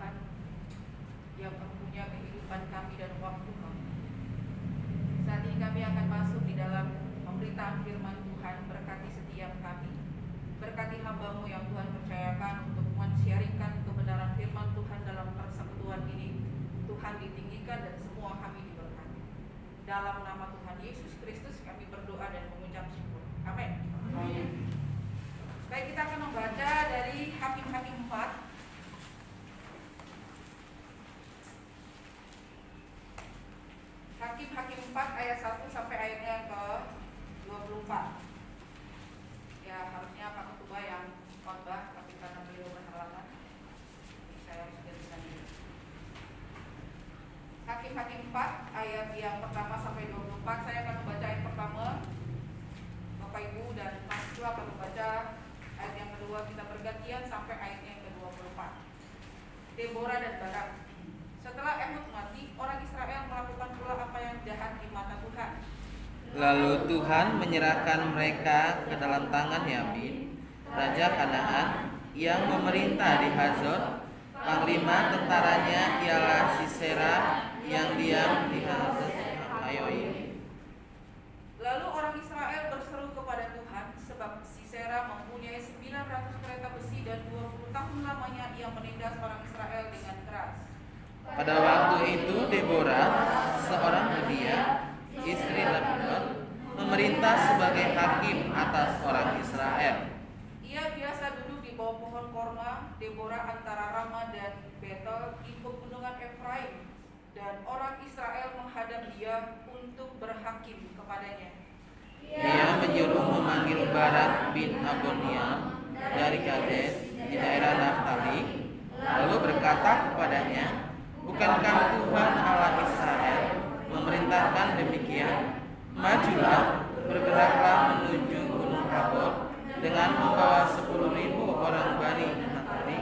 Tuhan yang mempunyai kehidupan kami dan waktu kami. Saat ini kami akan masuk di dalam pemberitaan firman Tuhan. Berkati setiap kami, berkati hamba-Mu yang Tuhan percayakan untuk men-sharingkan kebenaran firman Tuhan dalam persekutuan ini. Tuhan ditinggikan dan semua kami diberkati. Dalam nama Tuhan Yesus Kristus kami berdoa dan mengucap syukur. Amin. Baik, kita akan membaca dari Hakim-Hakim 4. Hakim-Hakim 4 ayat 1 sampai ayatnya ke 24. Ya, harusnya Pak Ketua yang khotbah, tapi karena beliau berhalangan, saya harus gantikan diri. Hakim-Hakim 4 ayat yang pertama sampai 24. Saya akan membaca ayat pertama, Bapak Ibu dan mahasiswa akan membaca ayat yang kedua. Kita bergantian sampai ayatnya yang ke-24. Deborah dan Barak. Setelah Ehud mati, orang Israel melakukan pula apa yang jahat di mata Tuhan. Lalu Tuhan menyerahkan mereka ke dalam tangan Yabin, raja Kanaan, yang memerintah di Hazor. Panglima tentaranya ialah Sisera yang diam di Hazoraim. Lalu orang Israel berseru kepada Tuhan, sebab Sisera mempunyai 900 kereta besi dan 20 tahun lamanya ia menindas orang Israel dengan keras. Pada waktu itu Deborah, seorang Media, istri Lebanon, memerintah sebagai hakim atas orang Israel. Ia biasa duduk di bawah pohon korma, Deborah antara Rama dan Betel di pegunungan Efraim, dan orang Israel menghadap dia untuk berhakim kepadanya. Dia menyuruh memanggil Barak bin Aboniam dari Kades di daerah Naftali, lalu berkata kepadanya, "Bukankah Tuhan Allah Israel memerintahkan demikian? Majulah, bergeraklah menuju Gunung Tabor dengan membawa 10.000 orang Bani Naftali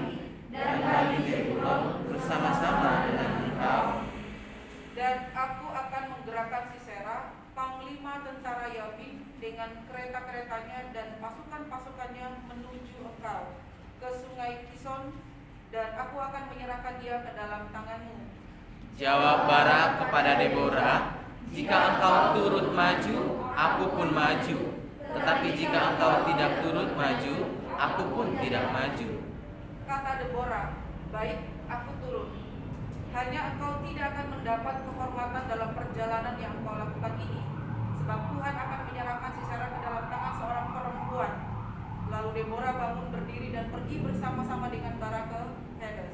dan Bani Zebulon bersama-sama dengan engkau. Dan aku akan menggerakkan Sisera, panglima tentara Yabin, dengan kereta-keretanya dan pasukan-pasukannya menuju engkau ke sungai Kison, dan aku akan menyerahkan dia ke dalam tanganmu." Jawab Barak kepada Deborah, "Jika engkau turut maju, aku pun maju. Tetapi jika engkau tidak turut maju, aku pun tidak maju." Kata Deborah, "Baik, aku turut. Hanya engkau tidak akan mendapat kehormatan dalam perjalanan yang engkau lakukan ini, sebab Tuhan akan menyerahkan Sisera ke dalam tangan seorang perempuan." Lalu Deborah bangun berdiri dan pergi bersama-sama dengan Barak ke Kades.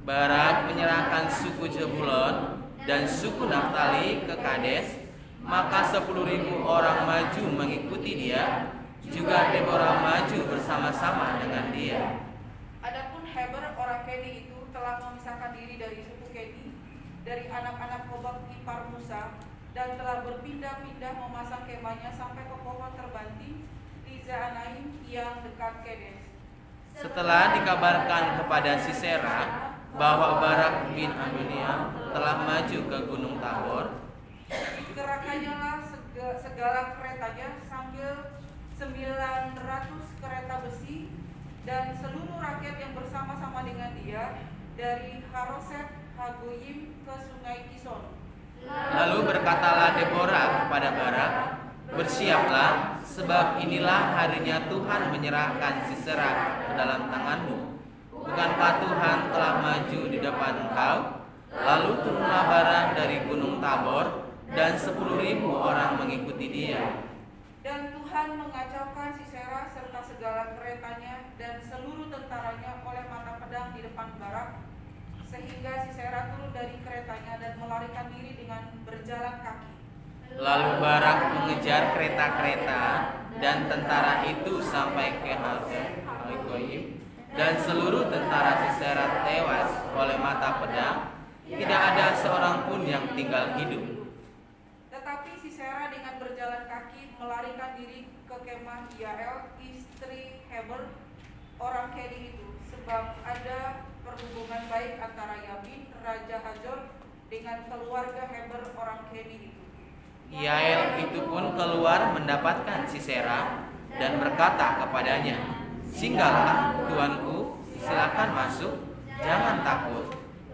Barak menyerahkan suku Zebulon dan suku Naftali ke Kades, maka 10.000 orang maju mengikuti dia, juga Deborah maju bersama-sama dengan dia. Adapun Heber orang Keni itu telah memisahkan diri dari suku Keni, dari anak-anak Hobab ipar Musa, dan telah berpindah-pindah memasang kemahnya sampai ke pohon terbanting di Zaanaim yang dekat Kades. Setelah dikabarkan kepada Sisera bahwa Barak bin Aboniam telah maju ke Gunung Tabor, dikerahkannya lah segala keretanya sambil 900 kereta besi dan seluruh rakyat yang bersama-sama dengan dia dari Haroset Hagoyim ke sungai Kison. Lalu berkatalah Deborah kepada Barak, "Bersiaplah, sebab inilah harinya Tuhan menyerahkan Sisera ke dalam tanganmu. Bukankah Tuhan telah maju di depan engkau?" Lalu turunlah Barak dari Gunung Tabor, dan 10.000 orang mengikuti dia. Dan Tuhan mengacaukan Sisera serta segala keretanya dan seluruh tentaranya oleh mata pedang di depan Barak, sehingga Sisera turun dari keretanya dan melarikan diri dengan berjalan kaki. Lalu Barak mengejar kereta-kereta dan tentara itu sampai ke Hazoraim, dan seluruh tentara Sisera tewas oleh mata pedang. Tidak ada seorang pun yang tinggal hidup. Tetapi Sisera dengan berjalan kaki melarikan diri ke kemah Yael, istri Heber, orang Keni itu, sebab ada perhubungan baik antara Yabin, raja Hazor, dengan keluarga Heber, orang Keni itu. Yael itu pun keluar mendapatkan Sisera dan berkata kepadanya, "Singgahlah, tuanku, silakan masuk, jangan takut.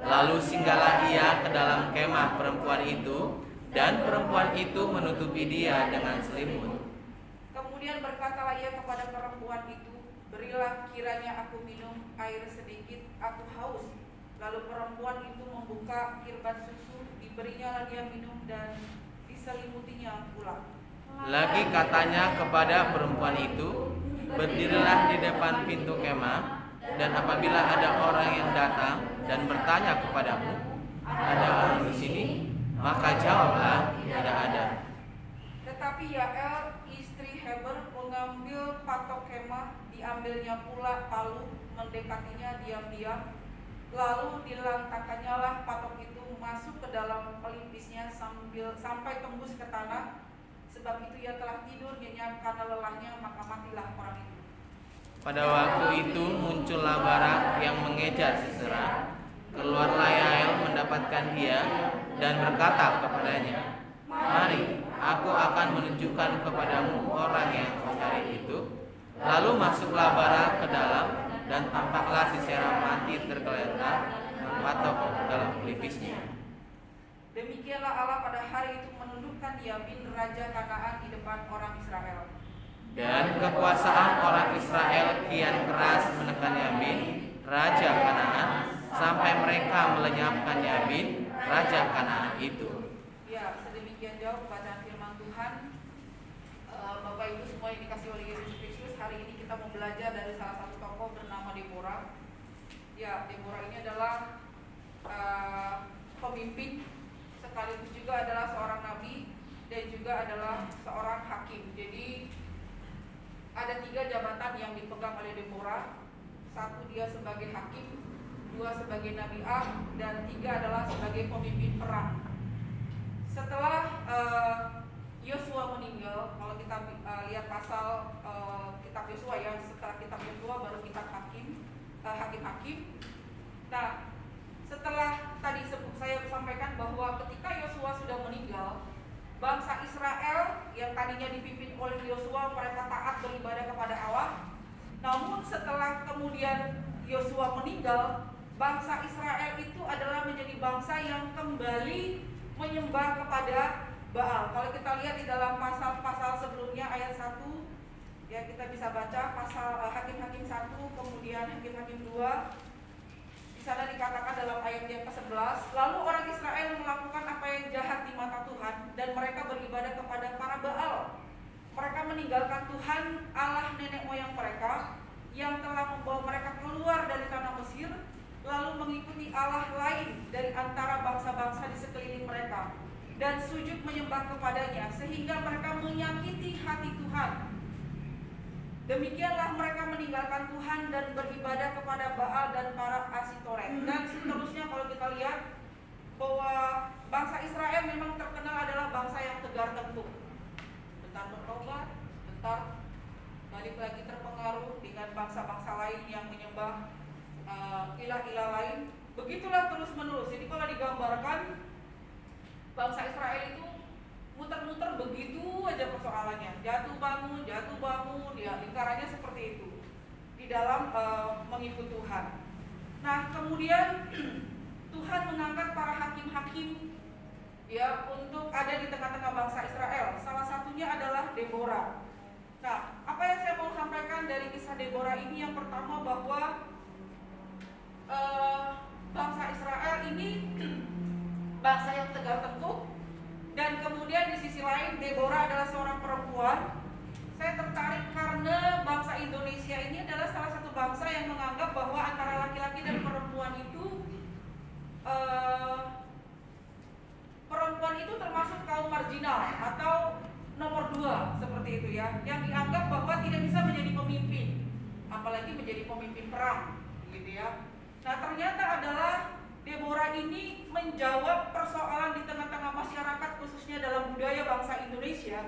Lalu singgahlah ia ke dalam kemah perempuan itu, dan perempuan itu menutupi dia dengan selimut. Kemudian berkatalah ia kepada perempuan itu, berilah kiranya aku minum air sedikit, aku haus. Lalu perempuan itu membuka kirban susu, diberinya dia minum dan diselimutinya pula. Lagi katanya kepada perempuan itu, berdirilah di depan pintu kemah, dan apabila ada orang yang datang dan bertanya kepadamu, ada orang di sini, maka jawablah, tidak ada. Tetapi Yael istri Heber mengambil patok kemah, diambilnya pula palu, mendekatinya diam-diam, lalu dilantakannya lah patok itu masuk ke dalam pelipisnya sampai tembus ke tanah. Sebab itu ia telah tidur nyenyak karena lelahnya, maka matilah orang itu. Pada waktu itu muncullah Barak yang mengejar Sisera. Keluarlah Yael mendapatkan dia dan berkata kepadanya, mari, aku akan menunjukkan kepadamu orang yang kau cari itu. Lalu masuklah Barak ke dalam, dan tampaklah Sisera mati tergeletak dan patok dalam pelipisnya. Demikianlah Allah pada hari itu menundukkan Yabin raja Kanaan di depan orang Israel. Dan kekuasaan orang Israel kian keras menekan Yabin, raja Kanaan, sampai mereka melenyapkan Yabin, raja Kanaan itu. Ya, sedemikian jauh bacaan firman Tuhan. Bapak Ibu semua yang dikasih oleh Yesus Kristus, hari ini kita mau belajar dari salah satu tokoh bernama Deborah. Ya, Deborah ini adalah pemimpin, sekaligus juga adalah seorang nabi dan juga adalah seorang hakim. Jadi ada 3 jabatan yang dipegang oleh Deborah. 1 dia sebagai hakim, 2 sebagai nabi dan 3 adalah sebagai pemimpin perang. Setelah Yosua meninggal, kalau kita lihat pasal kitab Yosua ya, setelah kitab Yosua baru kitab hakim-hakim. Nah, setelah tadi saya sampaikan bahwa ketika Yosua sudah meninggal, bangsa Israel yang tadinya dipimpin oleh Yosua, mereka taat beribadah kepada Allah. Namun setelah kemudian Yosua meninggal, bangsa Israel itu adalah menjadi bangsa yang kembali menyembah kepada Baal. Kalau kita lihat di dalam pasal-pasal sebelumnya ayat 1, ya kita bisa baca pasal Hakim-Hakim 1, kemudian Hakim-Hakim 2. Di sana dikatakan dalam ayat yang ke-11, lalu orang Israel melakukan apa yang jahat di mata Tuhan dan mereka beribadah kepada para Baal. Mereka meninggalkan Tuhan Allah nenek moyang mereka yang telah membawa mereka keluar dari tanah Mesir, lalu mengikuti Allah lain dari antara bangsa-bangsa di sekeliling mereka dan sujud menyembah kepadanya, sehingga mereka menyakiti hati Tuhan. Demikianlah mereka meninggalkan Tuhan dan beribadah kepada Baal dan para Asitoret. Dan seterusnya kalau kita lihat bahwa bangsa Israel memang terkenal adalah bangsa yang tegar tengkuk. Bentar bertobat, bentar balik lagi terpengaruh dengan bangsa-bangsa lain yang menyembah ilah-ilah lain. Begitulah terus menerus. Jadi kalau digambarkan bangsa Israel itu muter-muter begitu aja persoalannya, jatuh bangun, ya lingkarannya seperti itu di dalam mengikut Tuhan. Nah kemudian Tuhan mengangkat para hakim-hakim ya untuk ada di tengah-tengah bangsa Israel. Salah satunya adalah Deborah. Nah apa yang saya mau sampaikan dari kisah Deborah ini, yang pertama bahwa bangsa Israel ini bangsa yang tegar tengkuk. Dan kemudian di sisi lain Deborah adalah seorang perempuan. Saya tertarik karena bangsa Indonesia ini adalah salah satu bangsa yang menganggap bahwa antara laki-laki dan perempuan itu perempuan itu termasuk kaum marginal atau nomor 2 seperti itu ya, yang dianggap bahwa tidak bisa menjadi pemimpin, apalagi menjadi pemimpin perang gitu ya. Nah ternyata adalah Deborah ini menjawab persoalan di tengah-tengah masyarakat, khususnya dalam budaya bangsa Indonesia,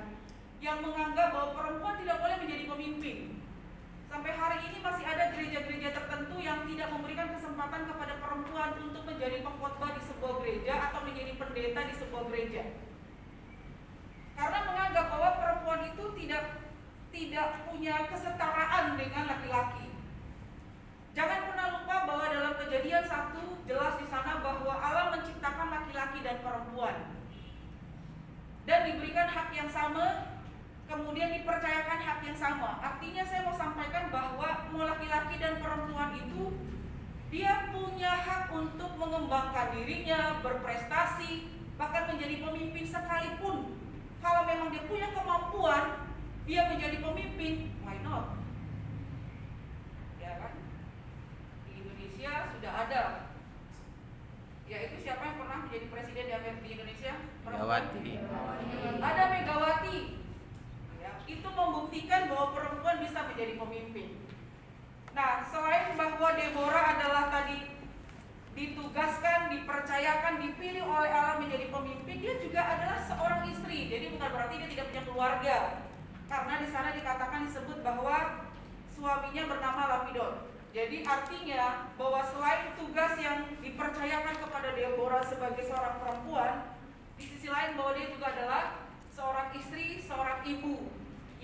yang menganggap bahwa perempuan tidak boleh menjadi pemimpin. Sampai hari ini masih ada gereja-gereja tertentu yang tidak memberikan kesempatan kepada perempuan untuk menjadi pengkhotbah di sebuah gereja atau menjadi pendeta di sebuah gereja. Karena menganggap bahwa perempuan itu tidak punya kesetaraan dengan laki-laki. Jangan pernah lupa bahwa dalam Kejadian 1 kemudian dipercayakan hak yang sama. Artinya saya mau sampaikan bahwa mau laki-laki dan perempuan itu dia punya hak untuk mengembangkan dirinya, berprestasi, bahkan menjadi pemimpin sekalipun. Kalau memang dia punya kemampuan, dia menjadi pemimpin, why not? Ya kan? Di Indonesia sudah ada, yaitu siapa yang pernah menjadi presiden di Indonesia? Megawati. Ada Megawati. Ya, itu membuktikan bahwa perempuan bisa menjadi pemimpin. Nah, selain bahwa Deborah adalah tadi ditugaskan, dipercayakan, dipilih oleh Allah menjadi pemimpin, dia juga adalah seorang istri. Jadi bukan berarti dia tidak punya keluarga. Karena di sana dikatakan disebut bahwa suaminya bernama Lapidot. Jadi artinya bahwa selain tugas yang dipercayakan kepada Deborah sebagai seorang perempuan, di sisi lain bahwa dia juga adalah seorang istri, seorang ibu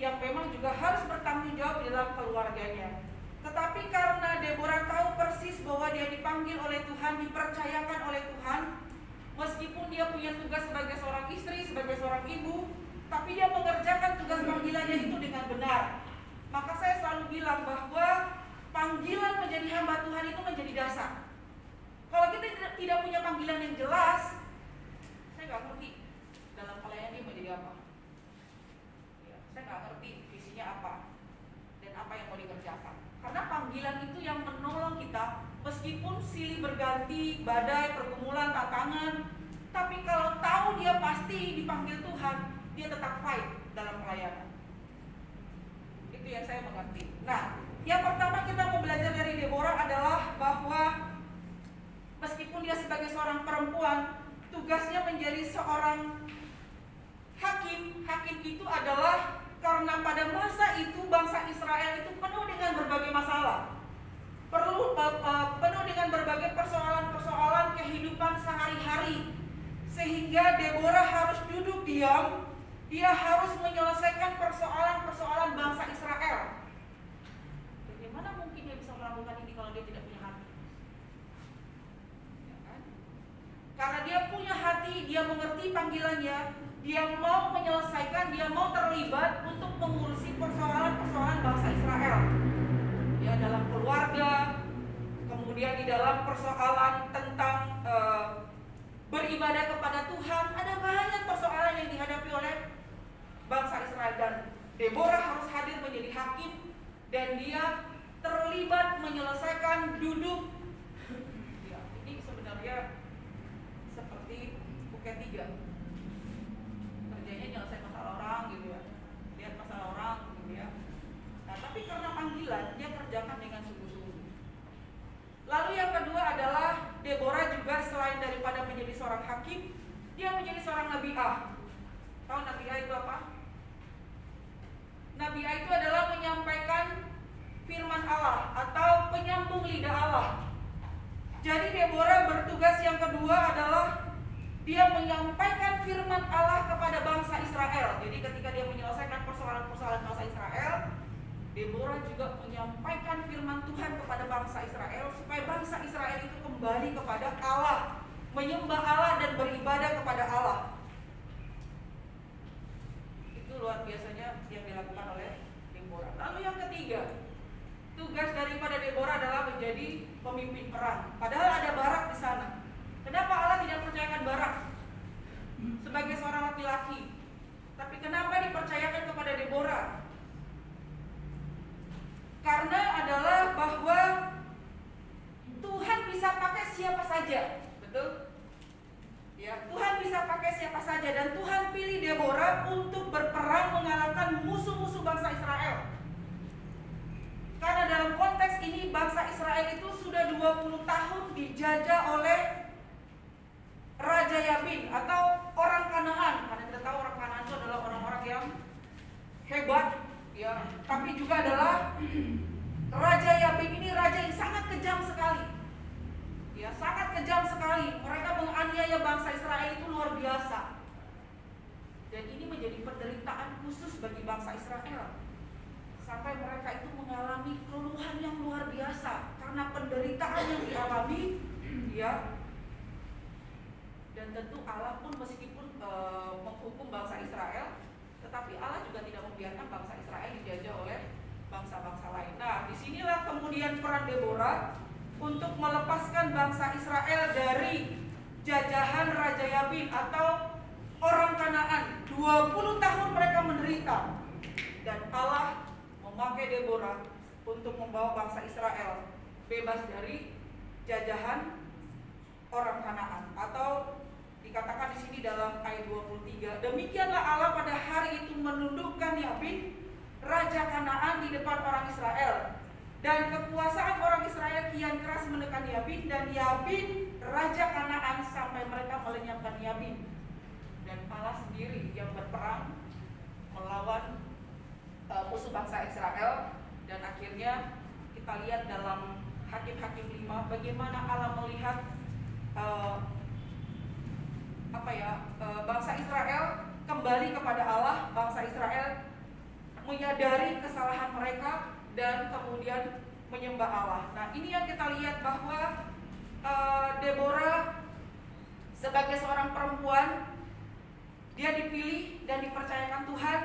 yang memang juga harus bertanggung jawab di dalam keluarganya. Tetapi karena Deborah tahu persis bahwa dia dipanggil oleh Tuhan, dipercayakan oleh Tuhan, meskipun dia punya tugas sebagai seorang istri, sebagai seorang ibu, tapi dia mengerjakan tugas panggilannya itu dengan benar. Maka saya selalu bilang bahwa panggilan menjadi hamba Tuhan itu menjadi dasar. Kalau kita tidak punya panggilan yang jelas, saya nggak ngerti dalam pelayanan ini menjadi apa. Ya, saya nggak ngerti visinya apa dan apa yang mau dikerjakan. Karena panggilan itu yang menolong kita, meskipun silih berganti, badai, pergumulan, tantangan, tapi kalau tahu dia pasti dipanggil Tuhan, dia tetap fight dalam pelayanan. Itu yang saya mengerti. Nah, yang pertama kita mau belajar dari Deborah adalah bahwa meskipun dia sebagai seorang perempuan, tugasnya menjadi seorang hakim. Hakim itu adalah karena pada masa itu bangsa Israel itu penuh dengan berbagai masalah, penuh dengan berbagai persoalan-persoalan kehidupan sehari-hari, sehingga Deborah harus duduk diam. Dia harus menyelesaikan persoalan-persoalan bangsa Israel. Bagaimana mungkin dia bisa melakukan ini kalau dia tidak punya hati? Ya kan? Karena dia punya hati, dia mengerti panggilannya, dia mau menyelesaikan, dia mau terlibat untuk mengurusi persoalan-persoalan bangsa Israel. Ya, dalam keluarga, kemudian di dalam persoalan tentang beribadah kepada Tuhan, ada banyak persoalan yang dihadapi oleh bangsa Israel, dan Deborah harus hadir menjadi hakim dan dia terlibat menyelesaikan, duduk. Ya, ini sebenarnya seperti buket 3. Kerjanya nyelesain masalah orang gitu ya, lihat masalah orang gitu ya. Nah, tapi karena panggilan dia kerjakan dengan sungguh-sungguh. Lalu yang kedua adalah Deborah juga selain daripada menjadi seorang hakim, dia menjadi seorang nabiah. Tahu nabiah itu apa? Nabiah itu adalah menyampaikan firman Allah atau penyambung lidah Allah. Jadi Deborah bertugas yang kedua adalah dia menyampaikan firman Allah kepada bangsa Israel. Jadi ketika dia menyelesaikan persoalan-persoalan bangsa Israel, Deborah juga menyampaikan firman Tuhan kepada bangsa Israel supaya bangsa Israel itu kembali kepada Allah, menyembah Allah dan beribadah kepada Allah. Itu luar biasanya yang dilakukan oleh Deborah. Lalu yang ketiga, tugas daripada Deborah adalah menjadi pemimpin perang. Padahal ada Barak di sana. Kenapa Allah tidak percayakan Barak sebagai seorang laki-laki? Tapi kenapa dipercayakan kepada Deborah? Karena adalah bahwa Tuhan bisa pakai siapa saja, betul? Ya, Tuhan bisa pakai siapa saja, dan Tuhan pilih Deborah untuk berperang mengalahkan musuh-musuh bangsa Israel. Karena dalam konteks ini bangsa Israel itu sudah 20 tahun dijajah oleh Raja Yabin atau orang Kanaan. Karena kita tahu orang Kanaan itu adalah orang-orang yang hebat, ya. Tapi juga adalah Raja Yabin ini raja yang sangat kejam sekali. Ya, sangat kejam sekali. Mereka menganiaya bangsa Israel itu luar biasa. Dan ini menjadi penderitaan khusus bagi bangsa Israel. Sampai mereka itu mengalami keluhan yang luar biasa karena penderitaan yang dialami, ya. Dan tentu Allah pun meskipun menghukum bangsa Israel, tetapi Allah juga tidak membiarkan bangsa Israel dijajah oleh bangsa-bangsa lain. Nah, disinilah kemudian peran Deborah untuk melepaskan bangsa Israel dari jajahan Raja Yabin atau orang Kanaan. 20 tahun mereka menderita, dan Allah memakai Deborah untuk membawa bangsa Israel bebas dari jajahan orang Kanaan, atau dikatakan di sini dalam ayat 23, demikianlah Allah pada hari itu menundukkan Yabin raja Kanaan di depan orang Israel, dan kekuasaan orang Israel kian keras menekan Yabin dan Yabin raja Kanaan sampai mereka melenyapkan Yabin. Dan Allah sendiri yang berperang melawan musuh bangsa Israel. Dan akhirnya kita lihat dalam Hakim-Hakim 5 bagaimana Allah melihat bangsa Israel kembali kepada Allah. Bangsa Israel menyadari kesalahan mereka dan kemudian menyembah Allah. Nah, ini yang kita lihat bahwa Deborah sebagai seorang perempuan, dia dipilih dan dipercayakan Tuhan,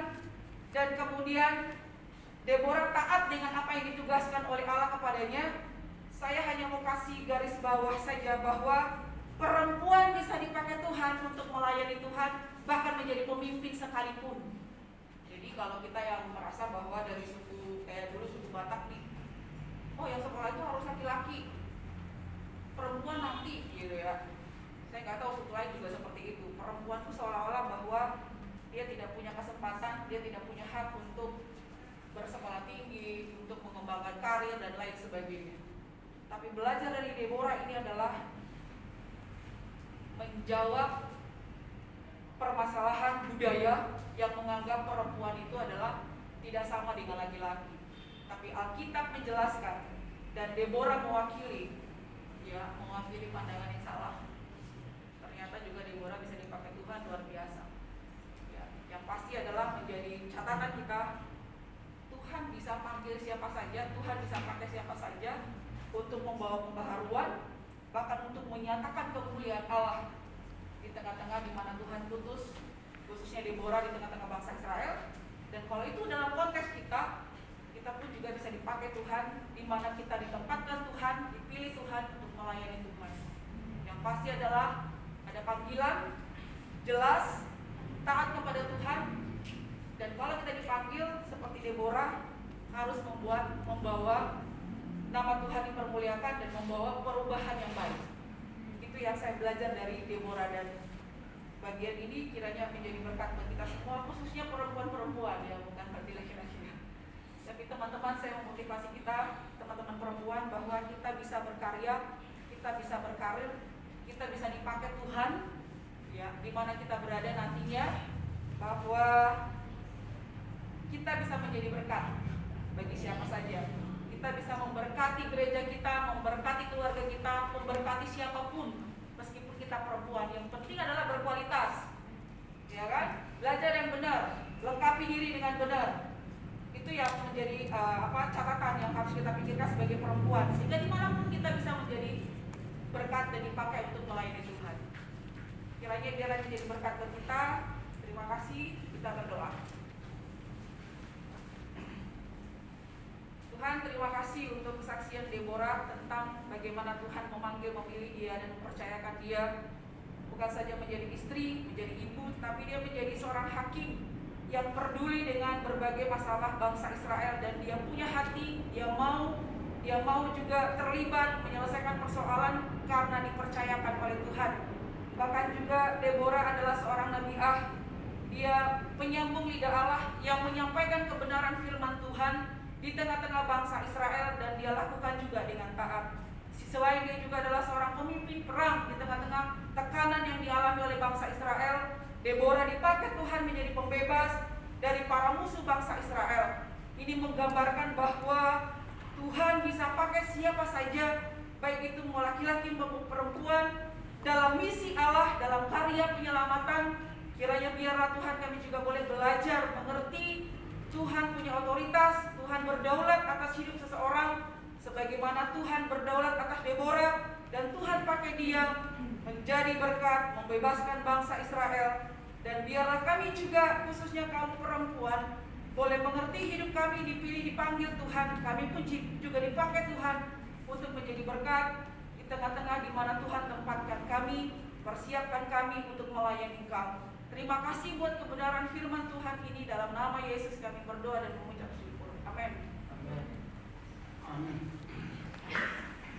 dan kemudian Deborah taat dengan apa yang ditugaskan oleh Allah kepadanya. Saya hanya mau kasih garis bawah saja bahwa perempuan bisa dipakai Tuhan untuk melayani Tuhan, bahkan menjadi pemimpin sekalipun. Jadi kalau kita yang merasa bahwa dari suku kayak dulu suku Batak nih, oh yang sekolah itu harus laki-laki, perempuan nanti gitu ya. Saya nggak tahu suku lain juga seperti itu. Perempuan itu seolah-olah bahwa dia tidak punya kesempatan, dia tidak punya hak untuk bersekolah tinggi, untuk mengembangkan karir dan lain sebagainya. Tapi belajar dari Deborah ini adalah menjawab permasalahan budaya yang menganggap perempuan itu adalah tidak sama dengan laki-laki. Tapi Alkitab menjelaskan, dan Deborah mewakili pandangan yang salah. Ternyata juga Deborah bisa dipakai Tuhan luar biasa. Ya, yang pasti adalah menjadi catatan kita, Tuhan bisa panggil siapa saja, Tuhan bisa pakai siapa saja untuk membawa pembaharuan, bahkan untuk menyatakan kemuliaan Allah di tengah-tengah di mana Tuhan putus, khususnya Deborah di tengah-tengah bangsa Israel. Dan kalau itu dalam konteks kita pun juga bisa dipakai Tuhan, di mana kita ditempatkan Tuhan, dipilih Tuhan untuk melayani Tuhan. Yang pasti adalah ada panggilan jelas, taat kepada Tuhan, dan kalau kita dipanggil seperti Deborah, harus membawa nama Tuhan dipermuliakan dan membawa perubahan yang baik. Itu yang saya belajar dari Deborah, dan bagian ini kiranya menjadi berkat bagi kita semua, khususnya perempuan-perempuan, ya, bukan berarti laki-laki. Tapi teman-teman, saya memotivasi kita, teman-teman perempuan, bahwa kita bisa berkarya, kita bisa berkarir, kita bisa dipakai Tuhan, ya, di mana kita berada nantinya, bahwa kita bisa menjadi berkat bagi siapa saja. Kita bisa memberkati gereja kita, memberkati keluarga kita, memberkati siapapun, meskipun kita perempuan. Yang penting adalah berkualitas, ya kan? Belajar yang benar, lengkapi diri dengan benar. Itu yang menjadi catatan yang harus kita pikirkan sebagai perempuan, sehingga dimanapun kita bisa menjadi berkat dan dipakai untuk melayani Tuhan. Kiranya biarlah menjadi berkat buat kita. Terima kasih, kita berdoa. Tuhan, terima kasih untuk kesaksian Deborah tentang bagaimana Tuhan memilih dia dan mempercayakan dia bukan saja menjadi istri, menjadi ibu, tapi dia menjadi seorang hakim yang peduli dengan berbagai masalah bangsa Israel, dan dia punya hati, dia mau juga terlibat menyelesaikan persoalan karena dipercayakan oleh Tuhan. Bahkan juga Deborah adalah seorang nabiah, dia penyambung lidah Allah yang menyampaikan kebenaran firman Tuhan di tengah-tengah bangsa Israel, dan dia lakukan juga dengan taat. Selain dia juga adalah seorang pemimpin perang di tengah-tengah tekanan yang dialami oleh bangsa Israel, Deborah dipakai Tuhan menjadi pembebas dari para musuh bangsa Israel. Ini menggambarkan bahwa Tuhan bisa pakai siapa saja, baik itu mau laki-laki maupun perempuan, dalam misi Allah, dalam karya penyelamatan. Kiranya biarlah Tuhan kami juga boleh belajar mengerti Tuhan punya otoritas, Tuhan berdaulat atas hidup seseorang, sebagaimana Tuhan berdaulat atas Deborah, dan Tuhan pakai dia menjadi berkat, membebaskan bangsa Israel Dan biarlah kami juga, khususnya kaum perempuan, boleh mengerti hidup kami dipilih, dipanggil Tuhan. Kami pun juga dipakai Tuhan untuk menjadi berkat di tengah-tengah di mana Tuhan tempatkan kami, persiapkan kami untuk melayani Engkau. Terima kasih buat kebenaran firman Tuhan ini. Dalam nama Yesus kami berdoa dan mengucap syukur. Amin.